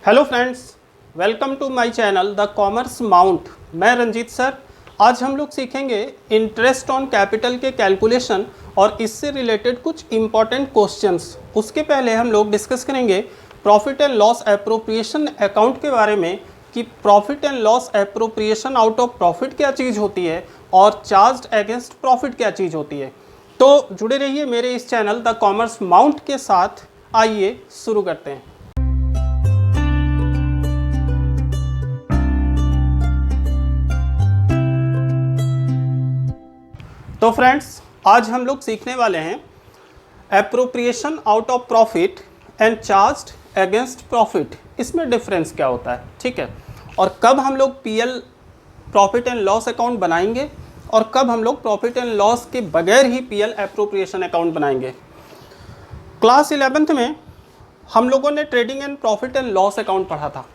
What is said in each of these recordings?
Hello friends, welcome to my channel the commerce mount. मैं Ranjeet sir. आज हम लोग सीखेंगे इंटरेस्ट ऑन कैपिटल के कैलकुलेशन और इससे रिलेटेड कुछ इम्पॉर्टेंट क्वेश्चंस। उसके पहले हम लोग डिस्कस करेंगे profit and loss appropriation account के बारे में कि profit and loss appropriation out of profit क्या चीज़ होती है और चार्ज्ड अगेंस्ट प्रॉफिट क्या चीज़ होती है। तो जुड़े रहिए मेरे इस चैनल द कॉमर्स माउंट के साथ। आइए शुरू करते हैं। तो फ्रेंड्स, आज हम लोग सीखने वाले हैं appropriation out of profit and charged against profit. इसमें डिफरेंस क्या होता है, ठीक है, और कब हम लोग PL profit and loss account बनाएंगे और कब हम लोग प्रॉफिट एंड लॉस के बगैर ही पीएल एप्रोप्रिएशन अकाउंट बनाएंगे। क्लास 11th में हम लोगों ने trading and profit and loss account पढ़ा था।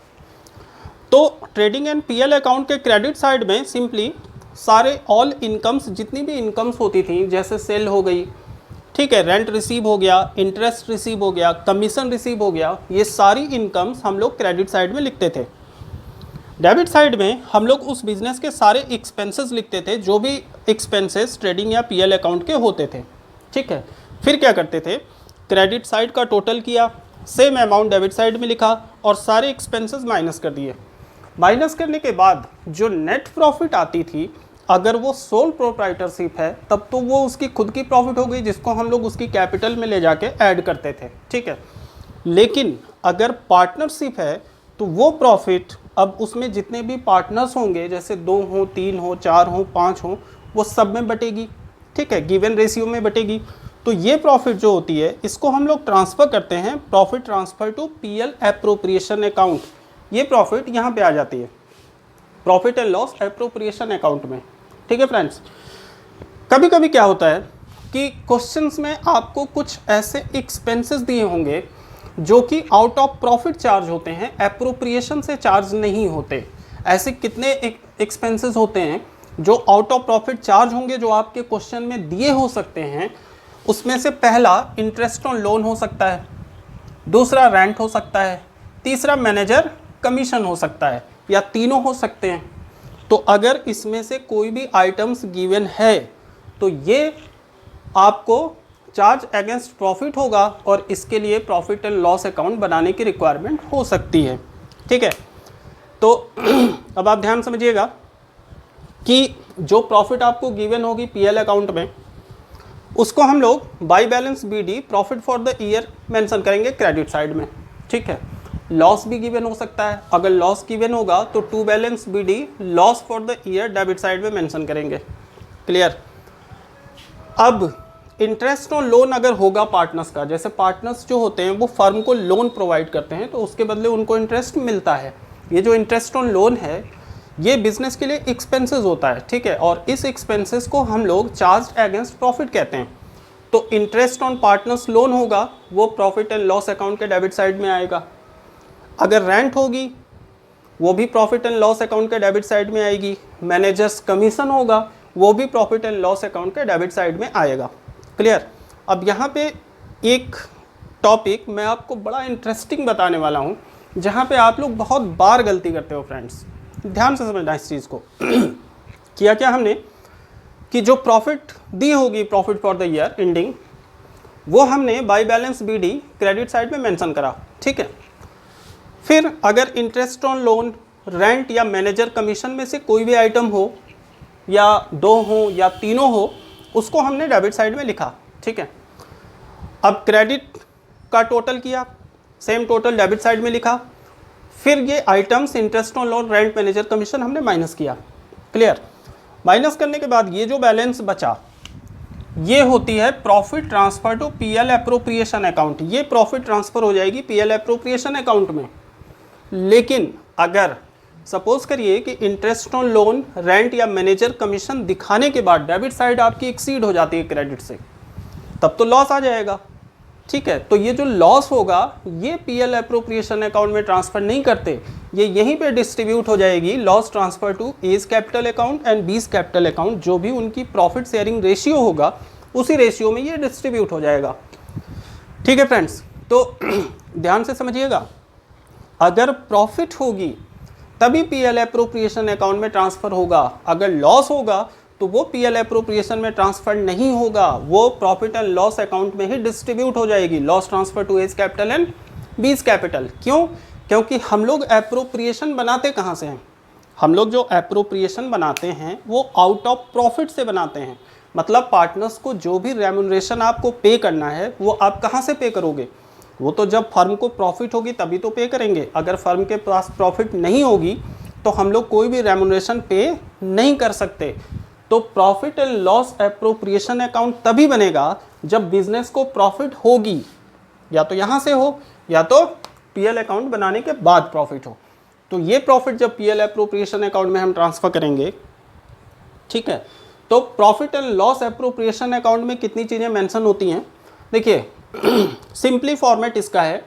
तो ट्रेडिंग एंड पीएल अकाउंट के क्रेडिट साइड में सिंपली सारे ऑल इनकम्स, जितनी भी इनकम्स होती थी, जैसे सेल हो गई, ठीक है, रेंट रिसीव हो गया, इंटरेस्ट रिसीव हो गया, कमीशन रिसीव हो गया, ये सारी इनकम्स हम लोग क्रेडिट साइड में लिखते थे। डेबिट साइड में हम लोग उस बिजनेस के सारे एक्सपेंसेस लिखते थे, जो भी एक्सपेंसेस ट्रेडिंग या पीएल अकाउंट के होते थे, ठीक है। फिर क्या करते थे, क्रेडिट साइड का टोटल किया, सेम अमाउंट डेबिट साइड में लिखा और सारे एक्सपेंसेस माइनस कर दिए। माइनस करने के बाद जो नेट प्रॉफिट आती थी, अगर वो सोल प्रोप्राइटरशिप है तब तो वो उसकी खुद की प्रॉफिट हो गई, जिसको हम लोग उसकी कैपिटल में ले जाके ऐड करते थे, ठीक है। लेकिन अगर पार्टनरशिप है तो वो प्रॉफिट अब उसमें जितने भी पार्टनर्स होंगे, जैसे 2 हो, 3 हो, 4 हो, 5 हो, वो सब में बटेगी, ठीक है, गिवन रेशियो में बटेगी। तो ये प्रॉफिट जो होती है, इसको हम लोग ट्रांसफ़र करते हैं profit transfer to PL appropriation account. ये प्रॉफिट यहाँ पे आ जाती है profit and loss appropriation account में, ठीक है फ्रेंड्स। कभी कभी क्या होता है कि क्वेश्चंस में आपको कुछ ऐसे एक्सपेंसेस दिए होंगे जो कि आउट ऑफ प्रॉफिट चार्ज होते हैं, एप्रोप्रिएशन से चार्ज नहीं होते। ऐसे कितने एक्सपेंसेस होते हैं जो आउट ऑफ प्रॉफिट चार्ज होंगे, जो आपके क्वेश्चन में दिए हो सकते हैं। उसमें से पहला इंटरेस्ट ऑन लोन हो सकता है, दूसरा रेंट हो सकता है, तीसरा मैनेजर कमीशन हो सकता है, या तीनों हो सकते हैं। तो अगर इसमें से कोई भी आइटम्स गिवन है तो ये आपको चार्ज अगेंस्ट प्रॉफिट होगा और इसके लिए प्रॉफिट एंड लॉस अकाउंट बनाने की रिक्वायरमेंट हो सकती है, ठीक है। तो अब आप ध्यान समझिएगा कि जो प्रॉफिट आपको गिवन होगी पीएल अकाउंट में, उसको हम लोग by balance BD profit for the year mention करेंगे क्रेडिट साइड में, ठीक है। लॉस भी गिवन हो सकता है, अगर लॉस गिवन होगा तो to balance BD loss for the year debit side में मेंशन करेंगे। क्लियर। अब इंटरेस्ट ऑन लोन अगर होगा पार्टनर्स का, जैसे पार्टनर्स जो होते हैं वो फर्म को लोन प्रोवाइड करते हैं, तो उसके बदले उनको इंटरेस्ट मिलता है। ये जो इंटरेस्ट ऑन लोन है, ये बिजनेस के लिए एक्सपेंसेस होता है, ठीक है, और इस एक्सपेंसेस को हम लोग चार्ज अगेंस्ट प्रॉफिट कहते हैं। तो इंटरेस्ट ऑन पार्टनर्स लोन होगा, वो प्रॉफिट एंड लॉस अकाउंट के डेबिट साइड में आएगा। अगर रेंट होगी, वो भी प्रॉफिट एंड लॉस अकाउंट के डेबिट साइड में आएगी। मैनेजर्स कमीशन होगा, वो भी प्रॉफिट एंड लॉस अकाउंट के डेबिट साइड में आएगा। क्लियर। अब यहाँ पे एक टॉपिक मैं आपको बड़ा इंटरेस्टिंग बताने वाला हूँ, जहाँ पे आप लोग बहुत बार गलती करते हो फ्रेंड्स। ध्यान से समझना इस चीज़ को। किया क्या हमने कि जो प्रॉफिट दी होगी profit for the year ending, वो हमने by balance BD credit side में मेंशन करा, ठीक है। फिर अगर इंटरेस्ट ऑन लोन, रेंट या मैनेजर कमीशन में से कोई भी आइटम हो, या 2 हो या तीनों हो, उसको हमने डेबिट साइड में लिखा, ठीक है। अब क्रेडिट का टोटल किया, सेम टोटल डेबिट साइड में लिखा। फिर ये items interest on loan, rent, manager commission हमने माइनस किया। क्लियर। माइनस करने के बाद ये जो बैलेंस बचा, ये होती है profit transfer to PL appropriation account. ये प्रॉफिट ट्रांसफर हो जाएगी पीएल एप्रोप्रिएशन अकाउंट में। लेकिन अगर सपोज करिए कि इंटरेस्ट ऑन लोन, रेंट या मैनेजर कमीशन दिखाने के बाद डेबिट साइड आपकी एक्सीड हो जाती है क्रेडिट से, तब तो लॉस आ जाएगा, ठीक है। तो ये जो लॉस होगा, ये पीएल एप्रोप्रिएशन अकाउंट में ट्रांसफर नहीं करते, ये यहीं पे डिस्ट्रीब्यूट हो जाएगी loss transfer to A's capital account and B's capital account. जो भी उनकी प्रॉफिट शेयरिंग रेशियो होगा, उसी रेशियो में ये डिस्ट्रीब्यूट हो जाएगा, ठीक है फ्रेंड्स। तो ध्यान से समझिएगा। अगर प्रॉफिट होगी तभी पीएल एप्रोप्रिएशन अकाउंट में ट्रांसफ़र होगा, अगर लॉस होगा तो वो पीएल एप्रोप्रिएशन में ट्रांसफर नहीं होगा, वो प्रॉफिट एंड लॉस अकाउंट में ही डिस्ट्रीब्यूट हो जाएगी। Loss transfer to A's capital and B's capital. क्यों? क्योंकि हम लोग एप्रोप्रिएशन बनाते कहाँ से हैं? हम लोग जो एप्रोप्रिएशन बनाते हैं वो आउट ऑफ प्रॉफिट से बनाते हैं। मतलब पार्टनर्स को जो भी रेम्यूनरेशन आपको पे करना है वो आप कहाँ से पे करोगे? वो तो जब फर्म को प्रॉफिट होगी तभी तो पे करेंगे। अगर फर्म के पास प्रॉफिट नहीं होगी तो हम लोग कोई भी रेम्यूनरेशन पे नहीं कर सकते। तो profit and loss appropriation account तभी बनेगा जब बिजनेस को प्रॉफिट होगी, या तो यहाँ से हो या तो पीएल अकाउंट बनाने के बाद प्रॉफिट हो। तो ये प्रॉफिट जब पीएल एप्रोप्रिएशन अकाउंट में हम ट्रांसफ़र करेंगे, ठीक है, तो profit and loss appropriation account में कितनी चीज़ें मेंशन होती हैं? देखिए सिंपली फॉर्मेट इसका है,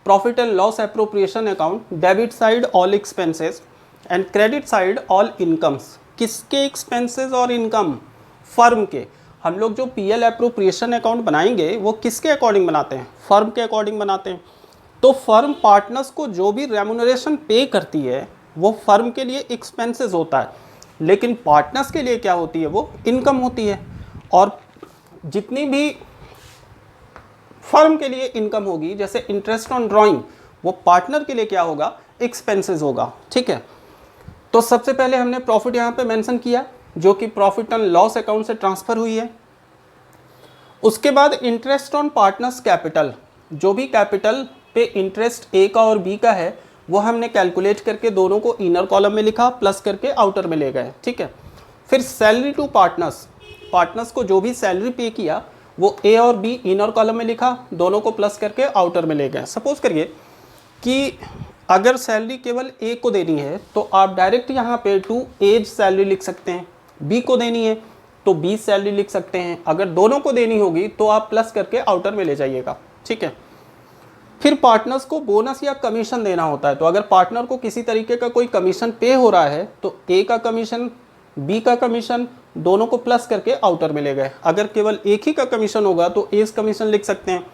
profit and loss appropriation account, debit side all expenses and credit side all incomes. किसके एक्सपेंसेस और इनकम? फर्म के। हम लोग जो पीएल एप्रोप्रिएशन अकाउंट बनाएंगे वो किसके अकॉर्डिंग बनाते हैं? फर्म के अकॉर्डिंग बनाते हैं। तो फर्म पार्टनर्स को जो भी रेम्यूनरेशन पे करती है वो फर्म के लिए एक्सपेंसेस होता है, लेकिन पार्टनर्स के लिए क्या होती है? वो इनकम होती है। और जितनी भी फर्म के लिए इनकम होगी, जैसे इंटरेस्ट ऑन ड्राइंग, वो पार्टनर के लिए क्या होगा? एक्सपेंसेस होगा। ठीक है, तो सबसे पहले हमने प्रॉफिट यहाँ पे मेंशन किया जो कि प्रॉफिट एंड लॉस अकाउंट से ट्रांसफ़र हुई है। उसके बाद इंटरेस्ट ऑन पार्टनर्स कैपिटल, जो भी कैपिटल पे इंटरेस्ट ए का और बी का है वो हमने कैलकुलेट करके दोनों को इनर कॉलम में लिखा, प्लस करके आउटर में ले गए। ठीक है, फिर सैलरी टू पार्टनर्स, पार्टनर्स को जो भी सैलरी पे किया वो ए और बी इनर कॉलम में लिखा, दोनों को प्लस करके आउटर में ले गए। सपोज करिए कि अगर सैलरी केवल ए को देनी है तो आप डायरेक्ट यहाँ पे टू एज सैलरी लिख सकते हैं, बी को देनी है तो बी सैलरी लिख सकते हैं, अगर दोनों को देनी होगी तो आप प्लस करके आउटर में ले जाइएगा। ठीक है, फिर पार्टनर्स को बोनस या कमीशन देना होता है, तो अगर पार्टनर को किसी तरीके का कोई कमीशन पे हो रहा है तो ए का कमीशन, बी का कमीशन, दोनों को प्लस करके आउटर में ले गए। अगर केवल एक ही का कमीशन होगा तो एज कमीशन लिख सकते हैं,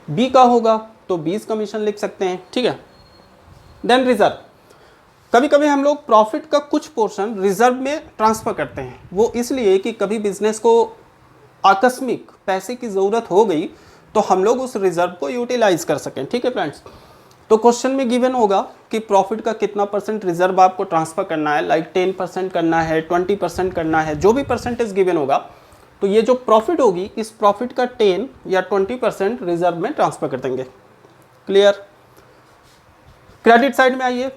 बी का होगा तो बीस कमीशन लिख सकते हैं। ठीक है, देन रिजर्व, कभी कभी हम लोग प्रॉफिट का कुछ पोर्शन रिजर्व में ट्रांसफ़र करते हैं, वो इसलिए कि कभी बिजनेस को आकस्मिक पैसे की ज़रूरत हो गई तो हम लोग उस रिजर्व को यूटिलाइज कर सकें। ठीक है फ्रेंड्स, तो क्वेश्चन में गिवन होगा कि प्रॉफिट का कितना परसेंट रिजर्व आपको ट्रांसफ़र करना है, लाइक 10% करना है, 20% करना है, जो भी परसेंटेज गिवन होगा, तो ये जो प्रॉफिट होगी इस प्रॉफिट का 10 या 20% रिजर्व में ट्रांसफ़र कर देंगे। क्लियर? क्रेडिट साइड में आइए,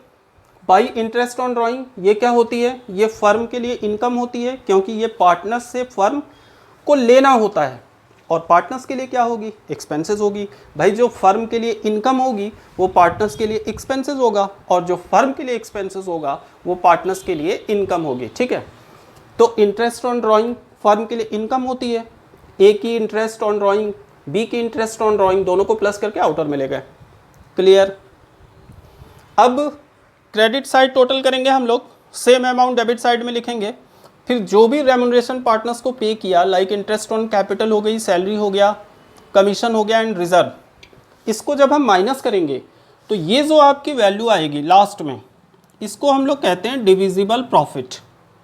बाई इंटरेस्ट ऑन ड्राइंग, ये क्या होती है? ये फर्म के लिए इनकम होती है क्योंकि ये पार्टनर्स से फर्म को लेना होता है, और पार्टनर्स के लिए क्या होगी? एक्सपेंसेस होगी। भाई जो फर्म के लिए इनकम होगी वो पार्टनर्स के लिए एक्सपेंसेस होगा, और जो फर्म के लिए एक्सपेंसेस होगा वो पार्टनर्स के लिए इनकम होगी। ठीक है, तो इंटरेस्ट ऑन ड्राइंग फर्म के लिए इनकम होती है, ए की इंटरेस्ट ऑन ड्राइंग, बी की इंटरेस्ट ऑन ड्राइंग, दोनों को प्लस करके आउटर में ले गए। क्लियर? अब क्रेडिट साइड टोटल करेंगे हम लोग, सेम अमाउंट डेबिट साइड में लिखेंगे, फिर जो भी रेम्यूनरेशन पार्टनर्स को पे किया, लाइक इंटरेस्ट ऑन कैपिटल हो गई, सैलरी हो गया, कमीशन हो गया एंड रिजर्व, इसको जब हम माइनस करेंगे तो ये जो आपकी वैल्यू आएगी लास्ट में, इसको हम लोग कहते हैं डिविजिबल प्रॉफिट।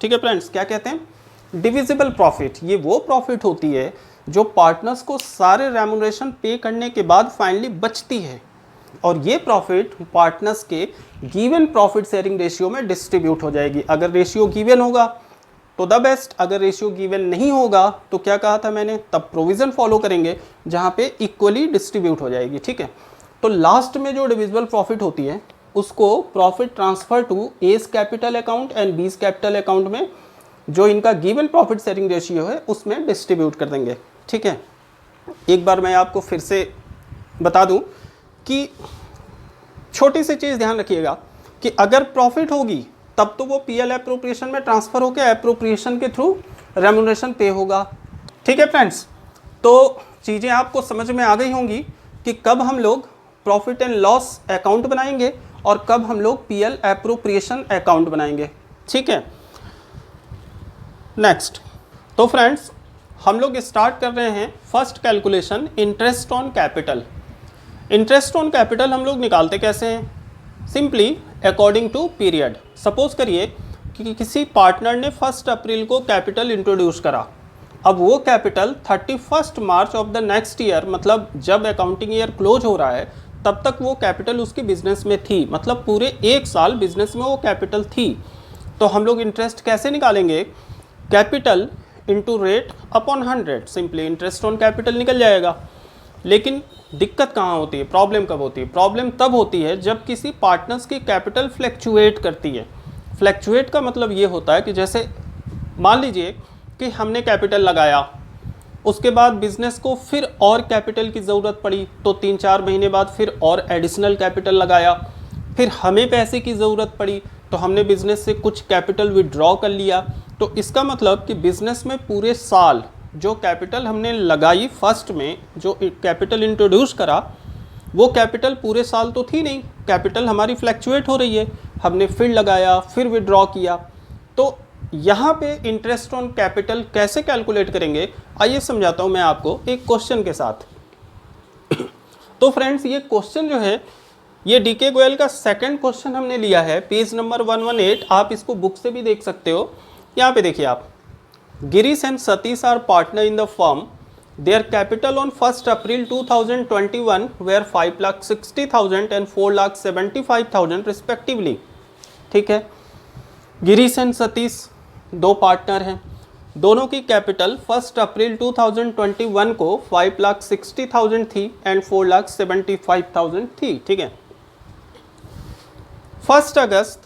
ठीक है फ्रेंड्स, क्या कहते हैं? Divisible profit. ये वो प्रॉफिट होती है जो पार्टनर्स को सारे रेम्यूनरेशन पे करने के बाद फाइनली बचती है, और ये प्रॉफिट पार्टनर्स के गिवन प्रॉफिट शेयरिंग रेशियो में डिस्ट्रीब्यूट हो जाएगी। अगर रेशियो गिवन होगा तो द बेस्ट, अगर रेशियो गिवन नहीं होगा तो क्या कहा था मैंने? तब प्रोविज़न फॉलो करेंगे जहाँ पे इक्वली डिस्ट्रीब्यूट हो जाएगी। ठीक है, तो लास्ट में जो डिविजिबल प्रॉफिट होती है उसको profit transfer to A's capital account and B's capital account में जो इनका गिवन प्रॉफिट शेयरिंग रेशियो है उसमें डिस्ट्रीब्यूट कर देंगे। ठीक है, एक बार मैं आपको फिर से बता दूँ कि छोटी सी चीज़ ध्यान रखिएगा कि अगर प्रॉफिट होगी तब तो वो पीएल एप्रोप्रिएशन में ट्रांसफ़र होकर एप्रोप्रिएशन के थ्रू रेम्यूनरेशन पे होगा। ठीक है फ्रेंड्स, तो चीज़ें आपको समझ में आ गई होंगी कि कब हम लोग प्रॉफिट एंड लॉस अकाउंट बनाएंगे और कब हम लोग पीएल एप्रोप्रिएशन अकाउंट बनाएंगे। ठीक है, नेक्स्ट, तो फ्रेंड्स हम लोग स्टार्ट कर रहे हैं first calculation, interest on capital. Interest on capital हम लोग निकालते कैसे हैं? Simply according to period. Suppose करिए कि किसी पार्टनर ने 1 अप्रैल को कैपिटल इंट्रोड्यूस करा, अब वो capital 31 March of the next year, मतलब जब अकाउंटिंग ईयर क्लोज हो रहा है तब तक वो कैपिटल उसकी बिजनेस में थी, मतलब पूरे 1 साल बिजनेस में वो कैपिटल थी। तो हम लोग इंटरेस्ट कैसे निकालेंगे? Capital into rate upon 100, simply interest on capital निकल जाएगा। लेकिन दिक्कत कहाँ होती है, प्रॉब्लम कब होती है? प्रॉब्लम तब होती है जब किसी पार्टनर्स की कैपिटल फ्लैक्चुएट करती है। फ्लैक्चुएट का मतलब ये होता है कि जैसे मान लीजिए कि हमने कैपिटल लगाया, उसके बाद बिजनेस को फिर और कैपिटल की ज़रूरत पड़ी, तो 3-4 महीने बाद फिर और एडिशनल कैपिटल लगाया, फिर हमें पैसे की ज़रूरत पड़ी तो हमने बिज़नेस से कुछ कैपिटल विड्रॉ कर लिया। तो इसका मतलब कि बिज़नेस में पूरे साल जो कैपिटल हमने लगाई, फर्स्ट में जो कैपिटल इंट्रोड्यूस करा, वो कैपिटल पूरे साल तो थी नहीं, कैपिटल हमारी फ्लैक्चुएट हो रही है, हमने फिर लगाया फिर विड्रॉ किया। तो यहाँ पे इंटरेस्ट ऑन कैपिटल कैसे कैलकुलेट करेंगे, आइए समझाता हूँ मैं आपको एक क्वेश्चन के साथ। तो फ्रेंड्स, ये क्वेश्चन जो है ये डीके गोयल का सेकंड क्वेश्चन हमने लिया है, पेज नंबर 118। आप इसको बुक से भी देख सकते हो। यहाँ पे देखिए आप, Girish and Satish are partner in the firm, their capital on 1 April 2021 were 5,60,000 and 4,75,000 respectively. ठीक है, गिरीश एंड सतीश 2 पार्टनर हैं, दोनों की कैपिटल 1 अप्रैल 2021 को 5,60,000 थी एंड 4,75,000 थी। ठीक है, 1 अगस्त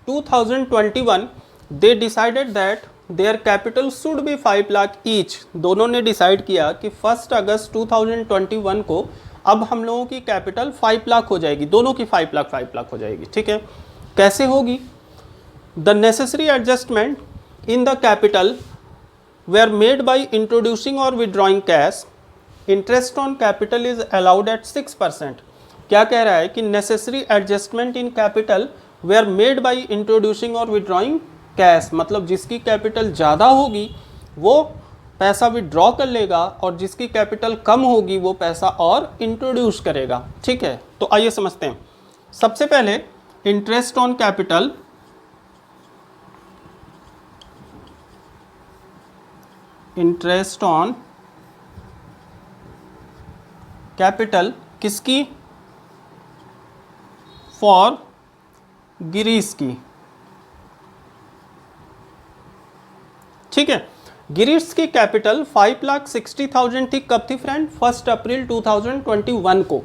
2021 they decided that their capital should be 5 lakh each. दोनों ने डिसाइड किया कि 1 अगस्त 2021 को अब हम लोगों की कैपिटल 5 लाख हो जाएगी, दोनों की 5 लाख हो जाएगी। ठीक है, कैसे होगी? The necessary adjustment in the capital were made by introducing or withdrawing cash. Interest on capital is allowed at 6%. क्या कह रहा है कि necessary adjustment in capital were made by introducing or withdrawing cash, मतलब जिसकी कैपिटल ज़्यादा होगी वो पैसा विड्रॉ कर लेगा और जिसकी कैपिटल कम होगी वो पैसा और इंट्रोड्यूस करेगा। ठीक है, तो आइए समझते हैं। सबसे पहले interest on capital, interest on capital किसकी? फॉर गिरीश की। ठीक है, गिरीश की कैपिटल 5,60,000 थी। कब थी फ्रेंड? 1 अप्रैल 2021 को।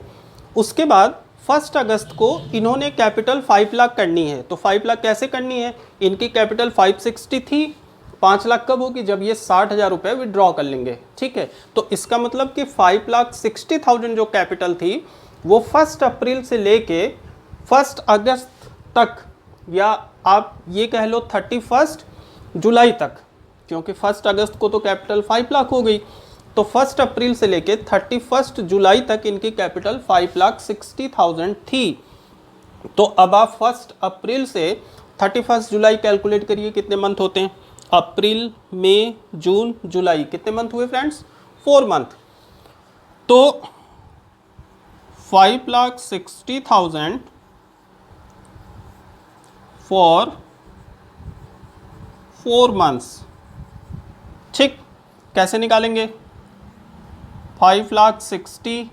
उसके बाद 1 अगस्त को इन्होंने कैपिटल 5 लाख करनी है। तो 5 लाख कैसे करनी है? इनकी कैपिटल 560 थी, 5 लाख कब होगी? जब ये 60,000 रुपये विड्रॉ कर लेंगे। ठीक है, तो इसका मतलब कि 5,60,000 जो कैपिटल थी वो 1 अप्रैल से लेके 1 अगस्त तक, या आप ये कह लो 31 जुलाई तक, क्योंकि 1 अगस्त को तो कैपिटल 5 लाख हो गई, तो 1 अप्रैल से लेके 31 जुलाई तक इनकी कैपिटल 5,60,000 थी। तो अब आप 1 अप्रैल से 31 जुलाई कैलकुलेट करिए, कितने मंथ होते हैं? अप्रैल, मई, जून, जुलाई, कितने मंथ हुए फ्रेंड्स? 4 मंथ। तो 5,60,000 फॉर 4 मंथ्स। ठीक, कैसे निकालेंगे? 5,60,000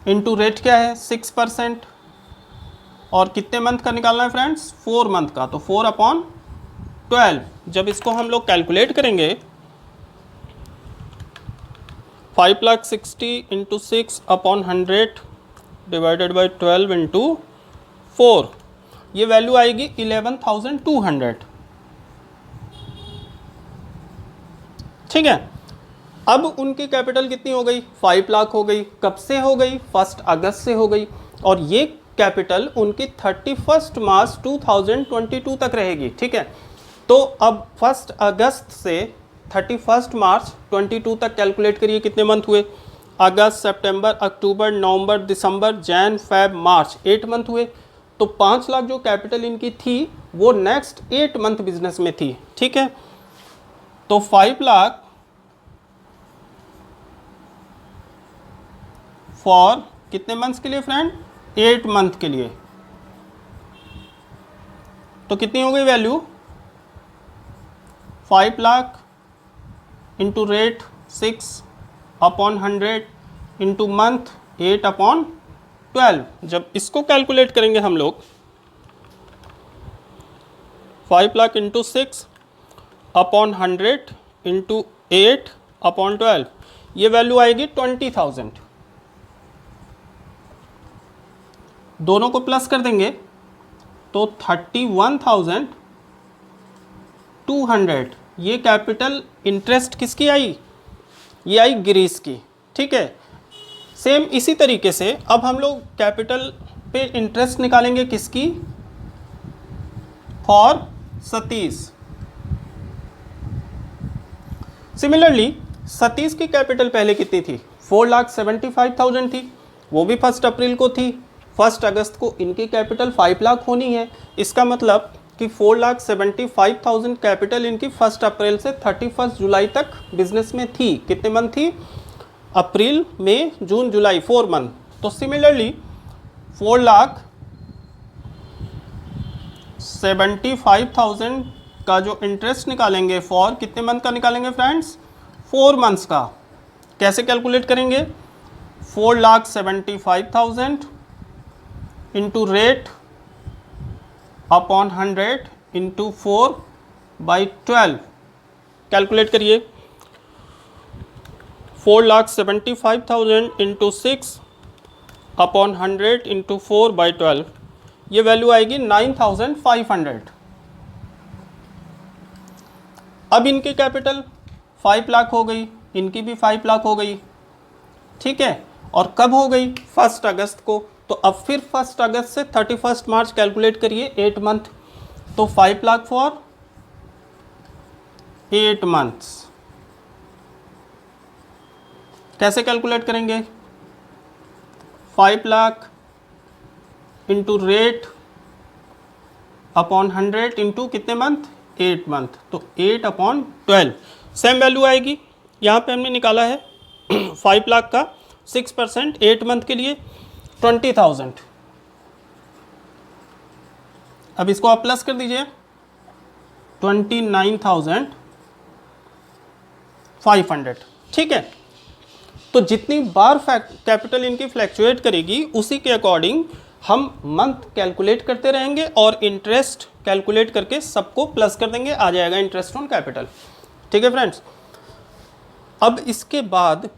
इंटू रेट क्या है? 6%, और कितने मंथ का निकालना है फ्रेंड्स? 4 मंथ का, तो 4/12। जब इसको हम लोग कैलकुलेट करेंगे, 5,60,000 इंटू 6/100 डिवाइडेड बाई 12 इंटू 4, ये वैल्यू आएगी 11,200। ठीक है, अब उनकी कैपिटल कितनी हो गई? 5 लाख हो गई। कब से हो गई? 1 अगस्त से हो गई, और ये कैपिटल उनकी 31 मार्च 2022 तक रहेगी। ठीक है, तो अब 1 अगस्त से 31 मार्च 22 तक कैलकुलेट करिए, कितने मंथ हुए? अगस्त, सितंबर, अक्टूबर, नवंबर, दिसंबर, जैन, फेब, मार्च, 8 मंथ हुए। तो 5 लाख जो कैपिटल इनकी थी वो नेक्स्ट 8 मंथ बिजनेस में थी। ठीक है, तो 5 लाख फॉर कितने मंथ्स के लिए फ्रेंड? 8 मंथ के लिए। तो कितनी हो गई value 5 lakh into rate 6/100 into month 8/12। जब इसको कैलकुलेट करेंगे हम लोग 5 लाख इंटू 6/100 इंटू 8/12, ये वैल्यू आएगी 20,000। दोनों को प्लस कर देंगे तो 31,200। ये कैपिटल इंटरेस्ट किसकी आई? ये आई ग्रीस की। ठीक है, सेम इसी तरीके से अब हम लोग कैपिटल पे इंटरेस्ट निकालेंगे किसकी? फॉर सतीश। सिमिलरली सतीश की कैपिटल पहले कितनी थी? 4,75,000 थी, वो भी 1 अप्रैल को थी। 1 अगस्त को इनकी कैपिटल 5 लाख होनी है। इसका मतलब कि 4,75,000 कैपिटल इनकी 1 अप्रैल से 31 जुलाई तक बिजनेस में थी। कितने मंथ थी? अप्रैल, मई, जून, जुलाई, 4 मंथ। तो सिमिलरली 4,75,000 का जो इंटरेस्ट निकालेंगे फॉर कितने मंथ का निकालेंगे फ्रेंड्स? 4 मंथ्स का। कैसे कैलकुलेट करेंगे? 4,75,000 into rate upon 100 into 4/12। Calculate करिए। 4,75,000 इंटू 6/100 इंटू 4/12, ये वैल्यू आएगी 9,500। अब इनकी कैपिटल 5 लाख हो गई, इनकी भी 5 लाख हो गई। ठीक है, और कब हो गई? 1 अगस्त को। तो अब फिर 1 अगस्त से 31 मार्च कैलकुलेट करिए, 8 मंथ। तो 5 लाख फॉर 8 मंथ्स। कैसे कैलकुलेट करेंगे? 5 lakh into rate upon 100 into कितने मंथ? 8 मंथ। तो 8/12 सेम वैल्यू आएगी। यहाँ पे हमने निकाला है 5 लाख का 6% 8 मंथ के लिए 20,000। अब इसको आप प्लस कर दीजिए 29,500। ठीक है, तो जितनी बार कैपिटल इनकी फ्लैक्चुएट करेगी उसी के अकॉर्डिंग हम मंथ कैलकुलेट करते रहेंगे और इंटरेस्ट कैलकुलेट करके सबको प्लस कर देंगे, आ जाएगा इंटरेस्ट ऑन कैपिटल। ठीक है फ्रेंड्स, अब इसके बाद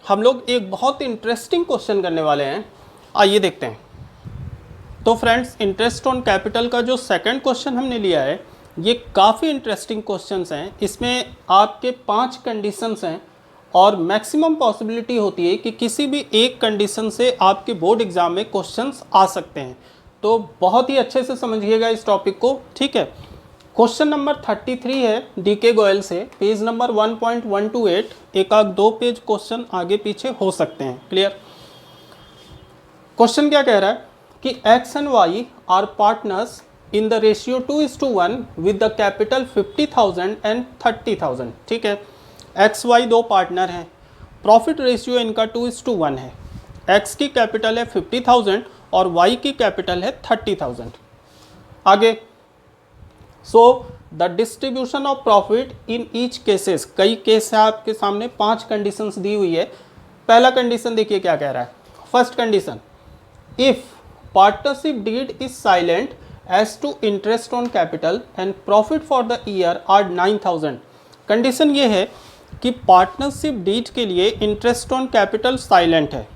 हम लोग एक बहुत इंटरेस्टिंग क्वेश्चन करने वाले हैं, आइए देखते हैं। तो फ्रेंड्स, इंटरेस्ट ऑन कैपिटल का जो सेकंड क्वेश्चन हमने लिया है ये काफ़ी इंटरेस्टिंग क्वेश्चंस हैं। इसमें आपके 5 कंडीशंस हैं और मैक्सिमम पॉसिबिलिटी होती है कि किसी भी एक कंडीशन से आपके बोर्ड एग्जाम में क्वेश्चंस आ सकते हैं। तो बहुत ही अच्छे से समझिएगा इस टॉपिक को। ठीक है, क्वेश्चन नंबर 33 है डीके गोयल से, पेज नंबर 1.128। एक आध 2 पेज क्वेश्चन आगे पीछे हो सकते हैं। क्लियर? क्वेश्चन क्या कह रहा है कि X and Y are partners in the ratio 2:1 with the capital 50,000 and 30,000। ठीक है, एक्स वाई 2 पार्टनर हैं, प्रॉफिट रेशियो इनका 2:1 है। एक्स की कैपिटल है 50,000 और वाई की कैपिटल है 30,000। आगे, so the distribution of profit in each cases, कई केस है आपके सामने, 5 कंडीशंस दी हुई है। पहला कंडीशन देखिए क्या कह रहा है। First condition, if partnership deed is silent as to interest on capital and profit for the year are 9,000। Condition ये है कि पार्टनरशिप डीड के लिए इंटरेस्ट ऑन कैपिटल साइलेंट है।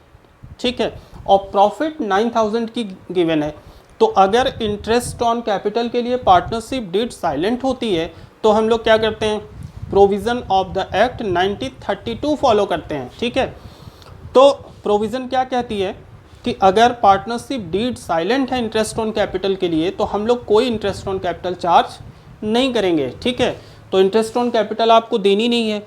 ठीक है, और प्रॉफिट 9,000 की गिवन है। तो अगर इंटरेस्ट ऑन कैपिटल के लिए पार्टनरशिप डीड साइलेंट होती है तो हम लोग क्या करते हैं? Provision of the act 1932 follow करते हैं। ठीक है, तो प्रोविज़न क्या कहती है कि अगर पार्टनरशिप डीड साइलेंट है इंटरेस्ट ऑन कैपिटल के लिए तो हम लोग कोई इंटरेस्ट ऑन कैपिटल चार्ज नहीं करेंगे। ठीक है, तो इंटरेस्ट ऑन कैपिटल आपको देनी नहीं है।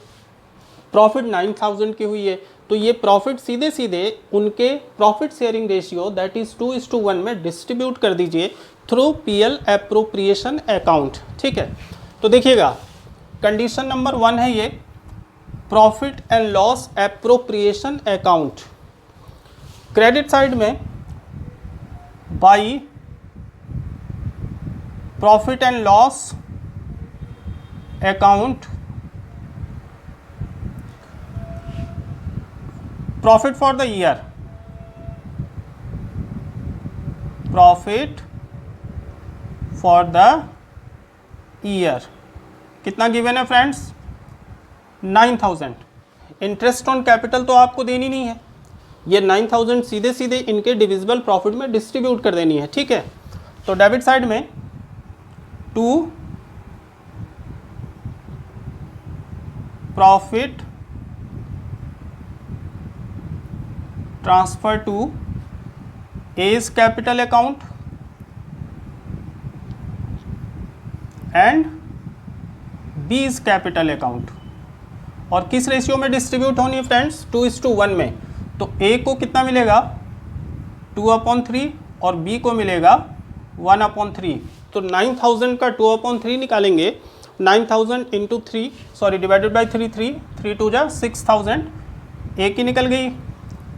प्रॉफिट 9,000 की हुई है तो ये प्रॉफिट सीधे सीधे उनके profit sharing ratio that is 2:1 में डिस्ट्रीब्यूट कर दीजिए थ्रू पीएल एप्रोप्रिएशन अकाउंट। ठीक है, तो देखिएगा कंडीशन नंबर 1 है ये profit and loss appropriation account. Credit side में by profit and loss account, profit for the year, profit for the year कितना गिवन है फ्रेंड्स? 9000। इंटरेस्ट ऑन कैपिटल तो आपको देनी नहीं है, ये 9000 सीधे सीधे इनके डिविजिबल प्रॉफिट में डिस्ट्रीब्यूट कर देनी है, ठीक है। तो डेबिट साइड में 2 profit transfer to A's capital account and B's capital account. और किस रेशियो में डिस्ट्रीब्यूट होनी है फ्रेंड्स? 2:1 में। तो ए को कितना मिलेगा? 2/3 और बी को मिलेगा 1/3। तो 9000 का 2/3 निकालेंगे, 9000 इंटू 3 सॉरी डिवाइडेड बाई 3 2 जा 6000 ए की निकल गई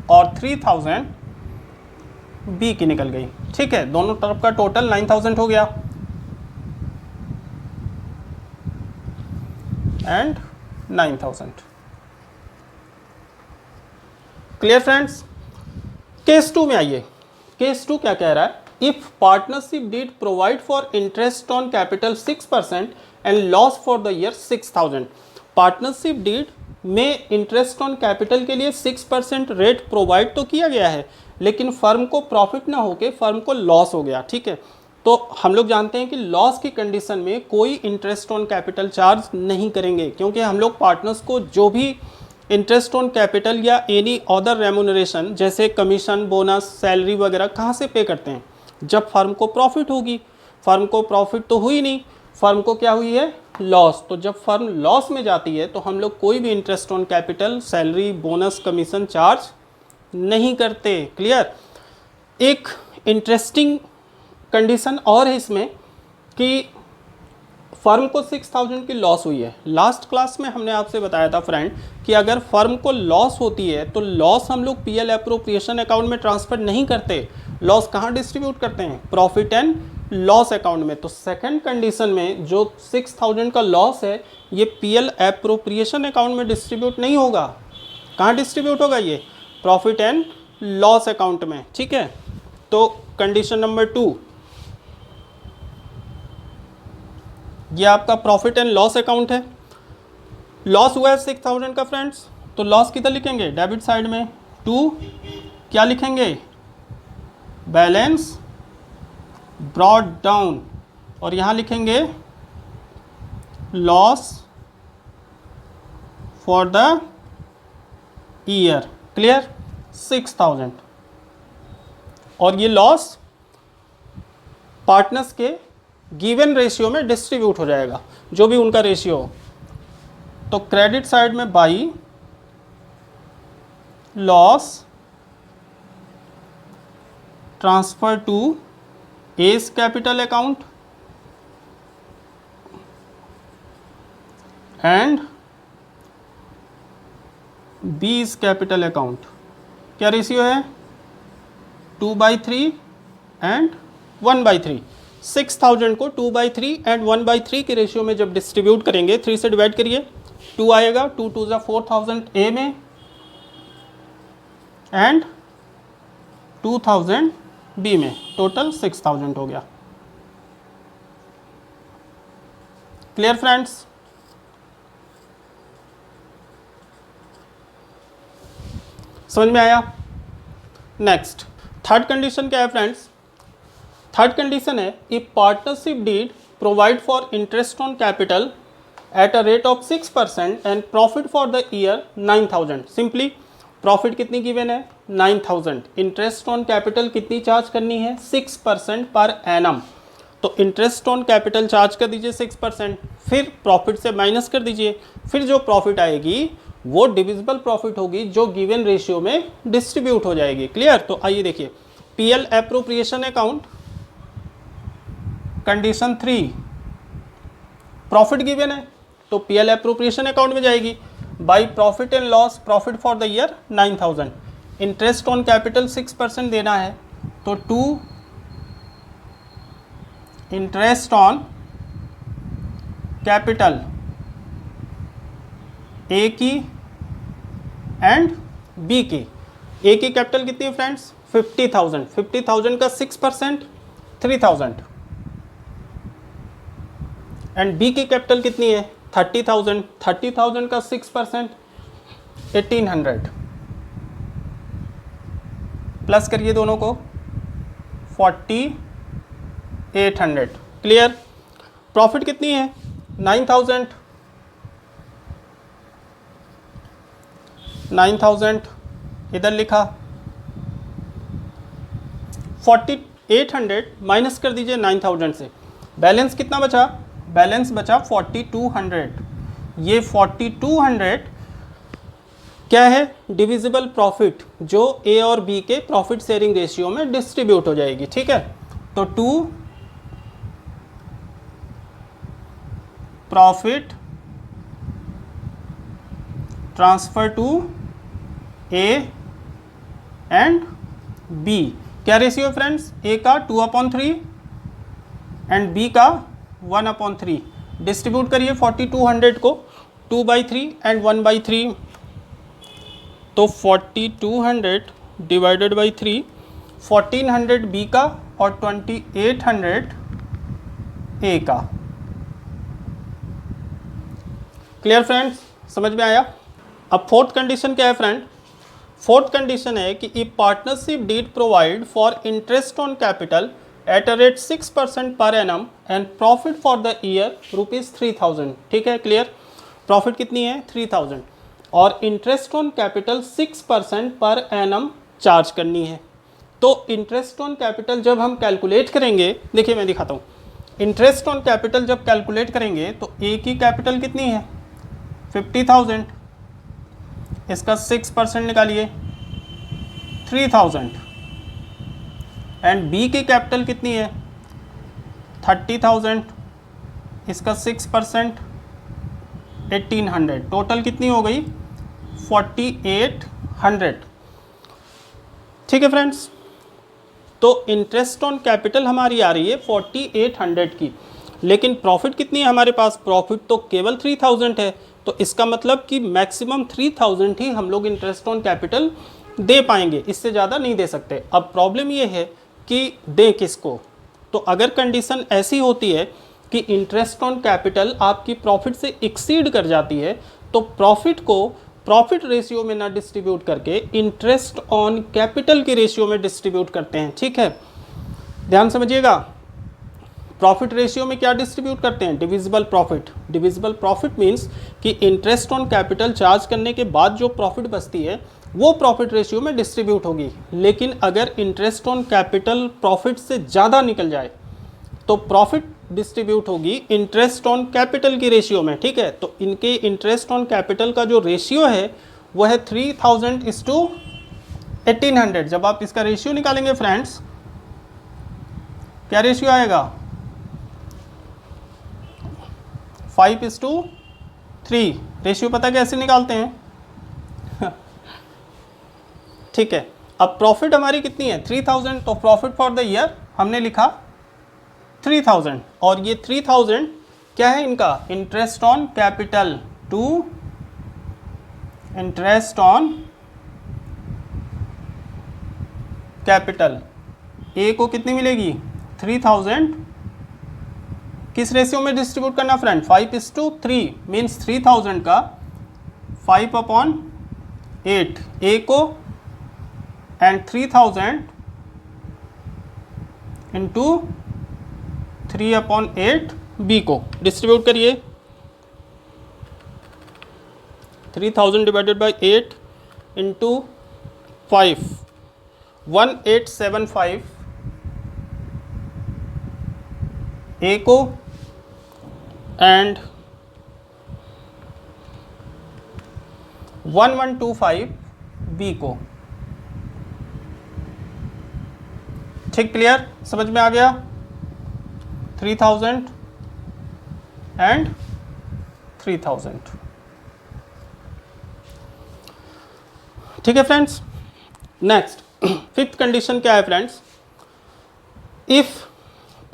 और 3000 बी की निकल गई, ठीक है। दोनों तरफ का टोटल 9000 हो गया एंड 9000। Clear friends? केस 2 में आइए। केस 2 क्या कह रहा है? If partnership deed provide for interest on capital 6% and loss for the year 6000। Partnership deed में इंटरेस्ट ऑन कैपिटल के लिए 6% रेट प्रोवाइड तो किया गया है, लेकिन फर्म को प्रॉफिट ना होके फर्म को लॉस हो गया, ठीक है। तो हम लोग जानते हैं कि लॉस की कंडीशन में कोई इंटरेस्ट ऑन कैपिटल चार्ज नहीं करेंगे, क्योंकि हम लोग पार्टनर्स को जो भी इंटरेस्ट ऑन कैपिटल या एनी अदर रेम्यूनरेशन जैसे कमीशन, बोनस, सैलरी वगैरह कहाँ से पे करते हैं? जब फर्म को प्रॉफिट होगी। फर्म को प्रॉफिट तो हुई नहीं, फर्म को क्या हुई है? लॉस। तो जब फर्म लॉस में जाती है तो हम लोग कोई भी interest on capital, salary, bonus, commission charge नहीं करते। क्लियर? एक इंटरेस्टिंग कंडीशन और है इसमें कि फर्म को 6000 की लॉस हुई है। लास्ट क्लास में हमने आपसे बताया था फ्रेंड कि अगर फर्म को लॉस होती है तो लॉस हम लोग पीएल एप्रोप्रिएशन अकाउंट में ट्रांसफर नहीं करते, लॉस कहाँ डिस्ट्रीब्यूट करते हैं? प्रॉफिट एंड लॉस अकाउंट में। तो सेकंड कंडीशन में जो 6000 का लॉस है ये पीएल एप्रोप्रिएशन अकाउंट में डिस्ट्रीब्यूट नहीं होगा। कहाँ डिस्ट्रीब्यूट होगा? ये प्रॉफिट एंड लॉस अकाउंट में, ठीक है। तो कंडीशन नंबर 2, ये आपका प्रॉफिट एंड लॉस अकाउंट है। लॉस हुआ है 6000 का फ्रेंड्स, तो लॉस किधर लिखेंगे? डेबिट साइड में 2 क्या लिखेंगे? बैलेंस ब्रॉट डाउन, और यहाँ लिखेंगे loss for the year. Clear? 6000। और ये लॉस पार्टनर्स के गिवन रेशियो में डिस्ट्रीब्यूट हो जाएगा, जो भी उनका रेशियो हो। तो क्रेडिट साइड में by loss transfer to A's capital account and B's capital account. क्या रेशियो है? 2/3 एंड 1/3। 6000 को 2/3 एंड 1/3 के रेशियो में जब डिस्ट्रीब्यूट करेंगे, 3 से डिवाइड करिए, 2 आएगा, 2 2 जा 4000 ए में एंड 2000 बी में, टोटल 6000 हो गया। Clear friends? समझ में आया? नेक्स्ट थर्ड कंडीशन क्या है फ्रेंड्स? थर्ड कंडीशन है if partnership deed provide for interest on capital at a rate of 6% and profit for the year 9000। Simply profit कितनी गिवन है? 9000। इंटरेस्ट ऑन कैपिटल कितनी charge करनी है? 6% पर एनम। तो interest on capital charge कर दीजिए 6%, फिर प्रॉफिट से माइनस कर दीजिए, फिर जो प्रॉफिट आएगी वो डिविजिबल प्रॉफिट होगी जो गिवन रेशियो में डिस्ट्रीब्यूट हो जाएगी। क्लियर? तो आइए देखिए, PL appropriation account condition 3, profit given है तो पीएल एप्रोप्रिएशन अकाउंट में जाएगी। By profit and loss, profit for the year 9000, interest on capital 6% देना है तो 2 इंटरेस्ट ऑन कैपिटल ए की एंड बी की। ए की कैपिटल कितनी है फ्रेंड्स 50,000, 50,000 का 6% 3,000 एंड बी की कैपिटल कितनी है 30,000, 30,000 का 6% 1,800 प्लस करिए दोनों को 4,800। क्लियर। प्रॉफिट कितनी है 9,000, 9,000 इधर लिखा 4,800 माइनस कर दीजिए 9,000 से, बैलेंस कितना बचा, बैलेंस बचा 4,200। ये 4,200 क्या है डिविजिबल प्रॉफिट जो ए और बी के प्रॉफिट शेयरिंग रेशियो में डिस्ट्रीब्यूट हो जाएगी। ठीक है, तो 2 profit transfer to A and B. क्या रेशियो है फ्रेंड्स, ए का 2/3 एंड बी का 1/3। डिस्ट्रीब्यूट करिए 4,200 को 2/3 एंड 1/3, तो 4,200 डिवाइडेड बाई 3, 1,400 बी का और 2,800 ए का। क्लियर फ्रेंड्स, समझ में आया। अब फोर्थ कंडीशन क्या है फ्रेंड, फोर्थ कंडीशन है कि if partnership deed provide for interest on capital at a rate 6% per annum and profit for the year ₹3,000। ठीक है, क्लियर। प्रॉफिट कितनी है 3,000 और interest on capital 6% per annum charge करनी है। तो इंटरेस्ट ऑन कैपिटल जब हम कैलकुलेट करेंगे, देखिए मैं दिखाता हूँ, इंटरेस्ट ऑन कैपिटल जब कैलकुलेट करेंगे तो ए की कैपिटल कितनी है 50,000, इसका 6% निकालिए 3,000 एंड बी की कैपिटल कितनी है 30,000, इसका 6% 1,800, टोटल कितनी हो गई 4,800। ठीक है फ्रेंड्स, तो इंटरेस्ट ऑन कैपिटल हमारी आ रही है 4,800 की, लेकिन प्रॉफिट कितनी है हमारे पास, प्रॉफिट तो केवल 3,000 है। तो इसका मतलब कि मैक्सिमम 3,000 ही हम लोग इंटरेस्ट ऑन कैपिटल दे पाएंगे, इससे ज़्यादा नहीं दे सकते। अब प्रॉब्लम ये है कि दें किसको, तो अगर कंडीशन ऐसी होती है कि इंटरेस्ट ऑन कैपिटल आपकी प्रॉफिट से एक्सीड कर जाती है, तो प्रॉफिट को प्रॉफिट रेशियो में ना डिस्ट्रीब्यूट करके इंटरेस्ट ऑन कैपिटल की रेशियो में डिस्ट्रीब्यूट करते हैं। ठीक है, ध्यान समझिएगा। प्रॉफिट रेशियो में क्या डिस्ट्रीब्यूट करते हैं, divisible profit. Divisible profit means कि इंटरेस्ट ऑन कैपिटल चार्ज करने के बाद जो प्रॉफिट बचती है वो प्रॉफिट रेशियो में डिस्ट्रीब्यूट होगी। लेकिन अगर इंटरेस्ट ऑन कैपिटल प्रॉफिट से ज़्यादा निकल जाए तो प्रॉफिट डिस्ट्रीब्यूट होगी इंटरेस्ट ऑन कैपिटल की रेशियो में। ठीक है, तो इनके इंटरेस्ट ऑन कैपिटल का जो रेशियो है वो है 3,000:1,800। जब आप इसका रेशियो निकालेंगे फ्रेंड्स, क्या रेशियो आएगा 5:3। रेशियो पता कैसे निकालते हैं ठीक है, अब प्रॉफिट हमारी कितनी है 3,000, तो प्रॉफिट फॉर द ईयर हमने लिखा 3,000 और ये 3,000 क्या है इनका interest on capital to interest on capital. A को कितनी मिलेगी 3,000, किस रेशियो में डिस्ट्रीब्यूट करना फ्रेंड 5:3 मीन्स 3,000 का 5/8 ए को एंड 3,000 इंटू 3/8 बी को डिस्ट्रीब्यूट करिए। 3,000 डिवाइडेड बाई 8 इंटू 5 1875 ए को एंड 1125 बी को। ठीक, क्लियर, समझ में आ गया। 3,000 एंड 3,000। ठीक है फ्रेंड्स, नेक्स्ट फिफ्थ कंडीशन क्या है friends, if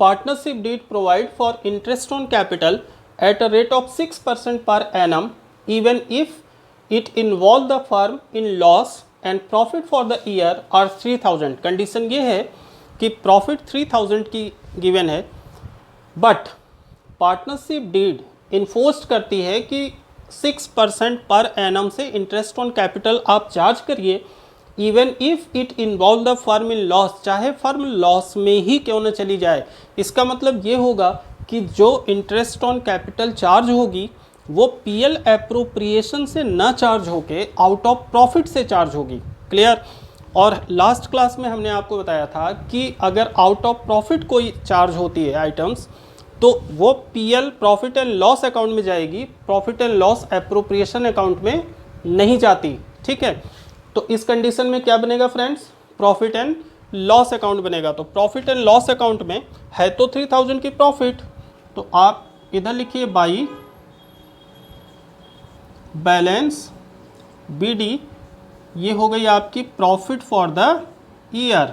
partnership deed provide for interest on capital at a rate of 6% per annum even if it involve the firm in loss and profit for the year are 3000। Condition ये है कि profit 3000 की given है, but partnership deed enforce करती है कि 6% per annum से interest on capital आप चार्ज करिए, even if it involve the firm in loss, चाहे फर्म लॉस में ही क्यों न चली जाए। इसका मतलब ये होगा कि जो इंटरेस्ट ऑन कैपिटल चार्ज होगी वो पीएल एप्रोप्रिएशन से ना चार्ज होके आउट ऑफ प्रॉफिट से चार्ज होगी। क्लियर। और लास्ट क्लास में हमने आपको बताया था कि अगर आउट ऑफ प्रॉफिट कोई चार्ज होती है आइटम्स तो वो PL profit and loss account में जाएगी, profit and loss appropriation account में नहीं जाती। ठीक है, तो इस कंडीशन में क्या बनेगा friends, profit and loss account बनेगा। तो प्रॉफिट एंड लॉस अकाउंट में है तो 3000 की प्रॉफिट, तो आप इधर लिखिए बाई बैलेंस बीडी, ये हो गई आपकी profit for the year.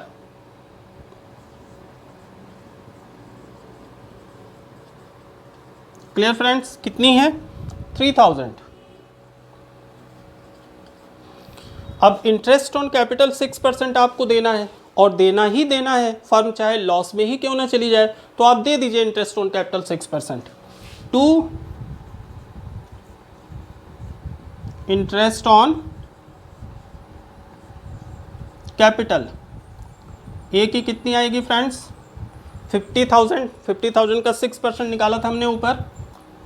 Clear friends, कितनी है 3000। अब इंटरेस्ट ऑन कैपिटल 6% आपको देना है और देना ही देना है, फर्म चाहे लॉस में ही क्यों ना चली जाए, तो आप दे दीजिए interest on capital 6% to interest on capital. A की कितनी आएगी फ्रेंड्स 50,000, 50,000 का 6% निकाला था हमने ऊपर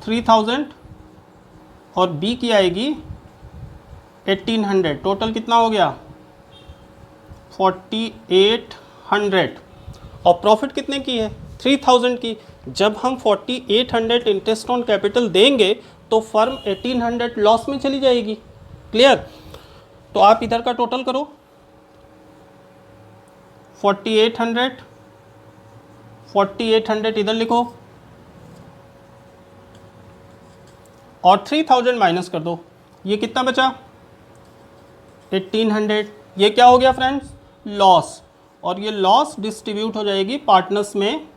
3000, और बी की आएगी 1800, टोटल कितना हो गया 4800, और प्रॉफिट कितने की है 3000 की। जब हम 4800 इंटरेस्ट ऑन कैपिटल देंगे तो फर्म 1800 लॉस में चली जाएगी। क्लियर। तो आप इधर का टोटल करो 4800 इधर लिखो और 3000 माइनस कर दो, ये कितना बचा 1800। ये क्या हो गया फ्रेंड्स लॉस, और ये लॉस डिस्ट्रीब्यूट हो जाएगी पार्टनर्स में।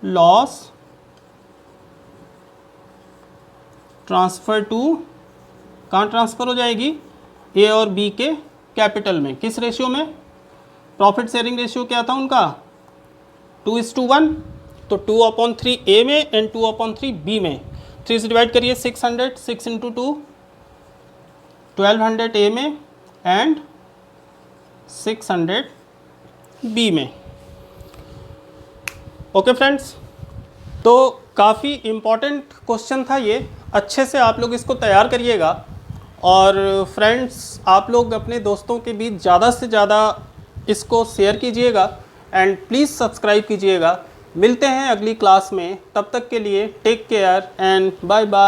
लॉस ट्रांसफ़र टू, कहाँ ट्रांसफ़र हो जाएगी ए और बी के कैपिटल में, किस रेशियो में, प्रॉफिट शेयरिंग रेशियो क्या था उनका 2:1, तो 2/3 ए में एंड 2/3 बी में। 3 से डिवाइड करिए 600, 6 × 2 1200 ए में एंड 600 बी में। ओके फ्रेंड्स, तो काफ़ी इम्पॉर्टेंट क्वेश्चन था ये, अच्छे से आप लोग इसको तैयार करिएगा। और फ्रेंड्स आप लोग अपने दोस्तों के बीच ज़्यादा से ज़्यादा इसको शेयर कीजिएगा एंड प्लीज़ सब्सक्राइब कीजिएगा। मिलते हैं अगली क्लास में, तब तक के लिए take care and bye bye.